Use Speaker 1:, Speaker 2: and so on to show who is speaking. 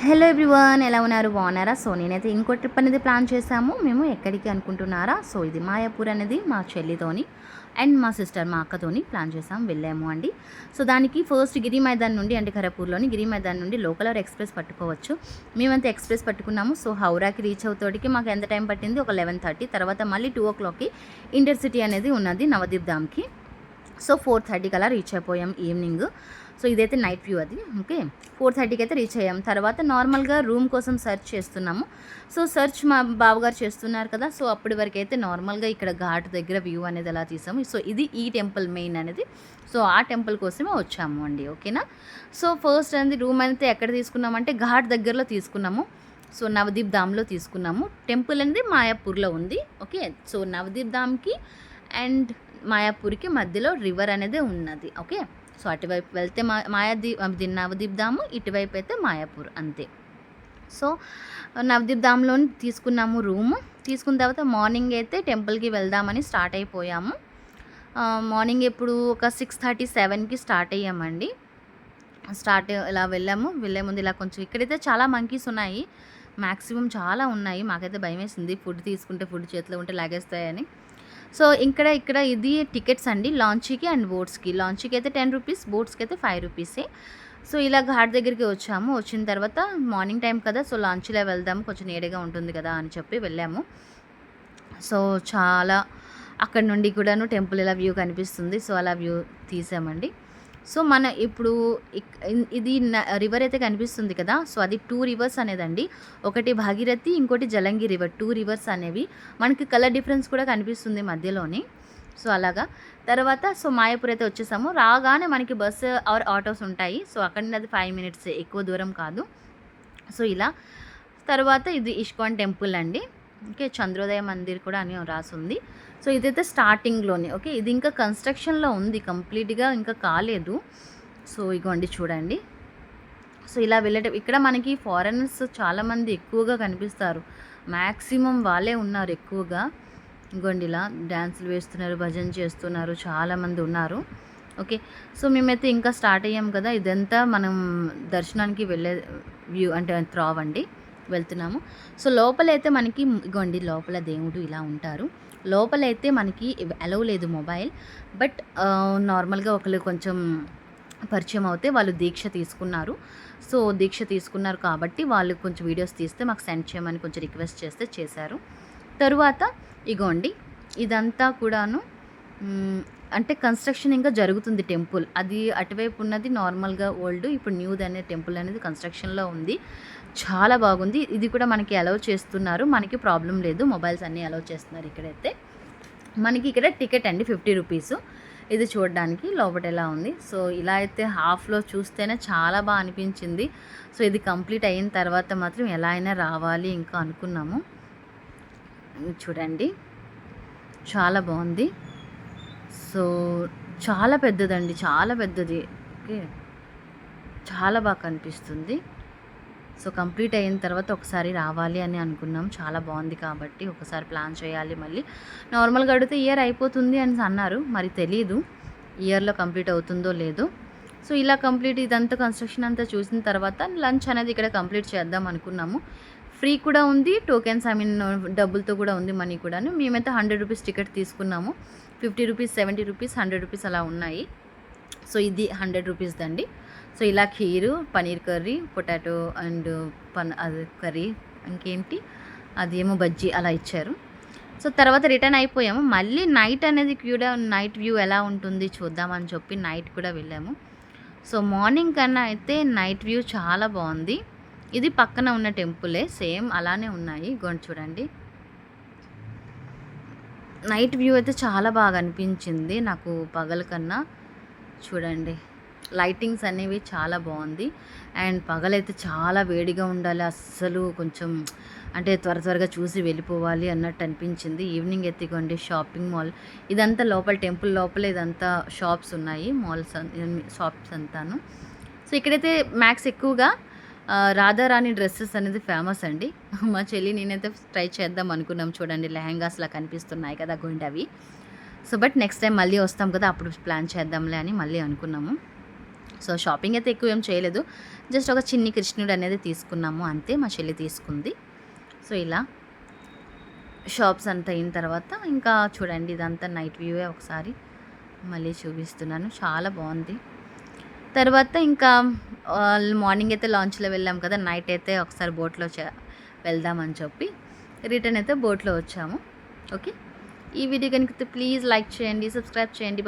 Speaker 1: Hello everyone, ఎలా ఉన్నారు? బాగున్నారా? సో నేనైతే ఇంకో ట్రిప్ అనేది ప్లాన్ చేశాము. మేము ఎక్కడికి అనుకుంటున్నారా? సో ఇది మాయాపూర్ అనేది మా చెల్లితోని అండ్ మా సిస్టర్ మా అక్కతోని ప్లాన్ చేసాం, వెళ్ళాము అండి. సో దానికి ఫస్ట్ గిరి మైదాన్ నుండి అంటే ఖరపూర్లోని గిరి మైదాన్ నుండి లోకల్ ఎక్స్ప్రెస్ పట్టుకోవచ్చు. మేమంతా ఎక్స్ప్రెస్ పట్టుకున్నాము. సో హౌరాకి రీచ్ అవుతోటికి మాకు ఎంత టైం పట్టింది? ఒక 11:30. తర్వాత మళ్ళీ 2 o'clockకి ఇంటర్సిటీ అనేది ఉన్నది నవదీప్ ధామ్కి. సో 4:30కి అలా రీచ్ అయిపోయాం ఈవినింగ్. సో ఇదైతే నైట్ వ్యూ అది. ఓకే, 4:30కి అయితే రీచ్ అయ్యాం. తర్వాత నార్మల్గా రూమ్ కోసం సెర్చ్ చేస్తున్నాము. సో సెర్చ్ మా బావగారు చేస్తున్నారు కదా. సో అప్పటి వరకు అయితే నార్మల్గా ఇక్కడ ఘాట్ దగ్గర వ్యూ అనేది ఎలా తీసాము. సో ఇది ఈ టెంపుల్ మెయిన్ అనేది. సో ఆ టెంపుల్ కోసమే వచ్చాము అండి. ఓకేనా. సో ఫస్ట్ అనేది రూమ్ అయితే ఎక్కడ తీసుకున్నామంటే ఘాట్ దగ్గరలో తీసుకున్నాము. సో నవదీప్ ధామ్లో తీసుకున్నాము. టెంపుల్ అనేది మాయాపూర్లో ఉంది. ఓకే, సో నవదీప్ ధామ్కి అండ్ మాయాపూర్కి మధ్యలో రివర్ అనేది ఉన్నది. ఓకే, సో అటువైపు వెళ్తే నవదీప్ ధాము, ఇటువైపు అయితే మాయాపూర్ అంతే. సో నవదీప్ ధామ్లో తీసుకున్నాము రూము. తీసుకున్న తర్వాత మార్నింగ్ అయితే టెంపుల్కి వెళ్దామని స్టార్ట్ అయిపోయాము. మార్నింగ్ ఎప్పుడు ఒక 6:37కి స్టార్ట్ అయ్యామండి. ఇలా వెళ్ళే ముందు ఇలా కొంచెం ఇక్కడైతే చాలా మంకీస్ ఉన్నాయి. మ్యాక్సిమం చాలా ఉన్నాయి. మాకైతే భయం వేసింది, ఫుడ్ తీసుకుంటే ఫుడ్ చేతిలో ఉంటే లాగేస్తాయని. సో ఇక్కడ ఇది టికెట్స్ అండి లాంచీకి అండ్ బోట్స్కి. లాంచీకి అయితే 10 రూపీస్, బోట్స్కి అయితే 5 రూపీసే. సో ఇలా ఘాట్ దగ్గరికి వచ్చాము. వచ్చిన తర్వాత మార్నింగ్ టైం కదా, సో లాంచీలో వెళ్దాము, కొంచెం నీడగా ఉంటుంది కదా అని చెప్పి వెళ్ళాము. సో చాలా అక్కడ నుండి కూడాను టెంపుల్ ఇలా వ్యూ కనిపిస్తుంది. సో అలా వ్యూ తీసామండి. సో మన ఇప్పుడు ఇది రివర్ అయితే కనిపిస్తుంది కదా. సో అది 2 రివర్స్ అనేదండి. ఒకటి భాగీరథి, ఇంకోటి జలంగి రివర్. 2 రివర్స్ అనేవి మనకి కలర్ డిఫరెన్స్ కూడా కనిపిస్తుంది మధ్యలోని. సో అలాగా తర్వాత సో మాయాపూర్ అయితే వచ్చేసాము. రాగానే మనకి బస్సు ఆర్ ఆటోస్ ఉంటాయి. సో అక్కడ నుండి అది 5 minutes, ఎక్కువ దూరం కాదు. సో ఇలా తర్వాత ఇది ఇస్కాన్ టెంపుల్ అండి. ఓకే, చంద్రోదయ మందిర్ కూడా అని రాసుంది. సో ఇదైతే స్టార్టింగ్లోనే. ఓకే, ఇది ఇంకా కన్స్ట్రక్షన్లో ఉంది, కంప్లీట్గా ఇంకా కాలేదు. సో ఇగోండి చూడండి. సో ఇలా ఇక్కడ మనకి ఫారెనర్స్ చాలామంది ఎక్కువగా కనిపిస్తారు. మ్యాక్సిమం వాళ్ళే ఉన్నారు ఎక్కువగా. ఇగోండి ఇలా డ్యాన్సులు వేస్తున్నారు, భజన చేస్తున్నారు, చాలామంది ఉన్నారు. ఓకే, సో మేమైతే ఇంకా స్టార్ట్ అయ్యాం కదా. ఇదంతా మనం దర్శనానికి వెళ్ళే వ్యూ అంటే త్రావ్ అండి, వెళ్తున్నాము. సో లోపలైతే మనకి ఇగోండి లోపల దేవుడు ఇలా ఉంటారు. లోపలైతే మనకి అలౌ లేదు మొబైల్. బట్ నార్మల్గా ఒకళ్ళు కొంచెం పరిచయం అవుతే వాళ్ళు దీక్ష తీసుకున్నారు. సో దీక్ష తీసుకున్నారు కాబట్టి వాళ్ళు కొంచెం వీడియోస్ తీస్తే మాకు సెండ్ చేయమని కొంచెం రిక్వెస్ట్ చేస్తే చేశారు. తరువాత ఇగోండి ఇదంతా కూడాను అంటే కన్స్ట్రక్షన్ ఇంకా జరుగుతుంది టెంపుల్. అది అటువైపు ఉన్నది నార్మల్గా ఓల్డ్, ఇప్పుడు న్యూది అనే టెంపుల్ అనేది కన్స్ట్రక్షన్లో ఉంది. చాలా బాగుంది. ఇది కూడా మనకి అలౌ చేస్తున్నారు, మనకి ప్రాబ్లం లేదు, మొబైల్స్ అన్నీ అలౌ చేస్తున్నారు. ఇక్కడైతే మనకి ఇక్కడ టికెట్ అండి 50 రూపీస్ ఇది చూడడానికి లోపల ఎలా ఉంది. సో ఇలా అయితే హాఫ్లో చూస్తేనే చాలా బాగా అనిపించింది. సో ఇది కంప్లీట్ అయిన తర్వాత మాత్రం ఎలా అయినా రావాలి ఇంకా అనుకున్నాము. చూడండి చాలా బాగుంది. సో చాలా పెద్దదండి, చాలా పెద్దది. ఓకే, చాలా బాగా కనిపిస్తుంది. సో కంప్లీట్ అయిన తర్వాత ఒకసారి రావాలి అని అనుకున్నాం. చాలా బాగుంది కాబట్టి ఒకసారి ప్లాన్ చేయాలి మళ్ళీ. నార్మల్గా అడిగితే ఇయర్ అయిపోతుంది అని అన్నారు, మరి తెలీదు ఇయర్లో కంప్లీట్ అవుతుందో లేదో. సో ఇలా కంప్లీట్ ఇదంతా కన్స్ట్రక్షన్ అంతా చూసిన తర్వాత లంచ్ అనేది ఇక్కడ కంప్లీట్ చేద్దాం అనుకున్నాము. ఫ్రీ కూడా ఉంది, టోకెన్స్ డబ్బులతో కూడా ఉంది, మనీ కూడాను. మేమైతే 100 రూపీస్ టికెట్ తీసుకున్నాము. 50 రూపీస్, 70 రూపీస్, 100 రూపీస్ అలా ఉన్నాయి. సో ఇది 100 రూపీస్ దండి. సో ఇలా kheer, paneer curry, potato and అది కర్రీ, ఇంకేంటి అది ఏమో బజ్జీ అలా ఇచ్చారు. సో తర్వాత రిటర్న్ అయిపోయాము. మళ్ళీ నైట్ అనేది కూడా నైట్ వ్యూ ఎలా ఉంటుంది చూద్దామని చెప్పి నైట్ కూడా వెళ్ళాము. సో మార్నింగ్ కన్నా అయితే నైట్ వ్యూ చాలా బాగుంది. ఇది పక్కన ఉన్న టెంపులే, సేమ్ అలానే ఉన్నాయి. చూడండి నైట్ వ్యూ అయితే చాలా బాగా అనిపించింది నాకు పగల కన్నా. చూడండి లైటింగ్స్ అనేవి చాలా బాగుంది. అండ్ పగలైతే చాలా వేడిగా ఉండాలి, అస్సలు కొంచెం అంటే త్వరగా చూసి వెళ్ళిపోవాలి అన్నట్టు అనిపించింది. ఈవినింగ్ ఎత్తికోండి షాపింగ్ మాల్ ఇదంతా లోపల టెంపుల్ లోపల ఇదంతా షాప్స్ ఉన్నాయి, మాల్స్ షాప్స్ అంతాను. సో ఇక్కడైతే మ్యాక్స్ ఎక్కువగా రాధారాణి డ్రెస్సెస్ అనేది ఫేమస్ అండి. మా చెల్లి నేనైతే ట్రై చేద్దాం అనుకున్నాం. చూడండి లెహంగాస్లా కనిపిస్తున్నాయి కదా అవి. సో బట్ నెక్స్ట్ టైం మళ్ళీ వస్తాం కదా, అప్పుడు ప్లాన్ చేద్దాంలే అని మళ్ళీ అనుకున్నాము. సో షాపింగ్ అయితే ఎక్కువ ఏం చేయలేదు, జస్ట్ ఒక చిన్ని కృష్ణుడు అనేది తీసుకున్నాము అంతే, మా చెల్లి తీసుకుంది. సో ఇలా షాప్స్ అంతా అయిన తర్వాత ఇంకా చూడండి, ఇదంతా నైట్ వ్యూవే, ఒకసారి మళ్ళీ చూపిస్తున్నాను, చాలా బాగుంది. తర్వాత ఇంకా మార్నింగ్ అయితే లాంచ్లో వెళ్ళాం కదా, నైట్ అయితే ఒకసారి బోట్లో వెళ్దామని చెప్పి రిటర్న్ అయితే బోట్లో వచ్చాము. ఓకే, ఈ వీడియో కనుక ప్లీజ్ లైక్ చేయండి, సబ్స్క్రైబ్ చేయండి.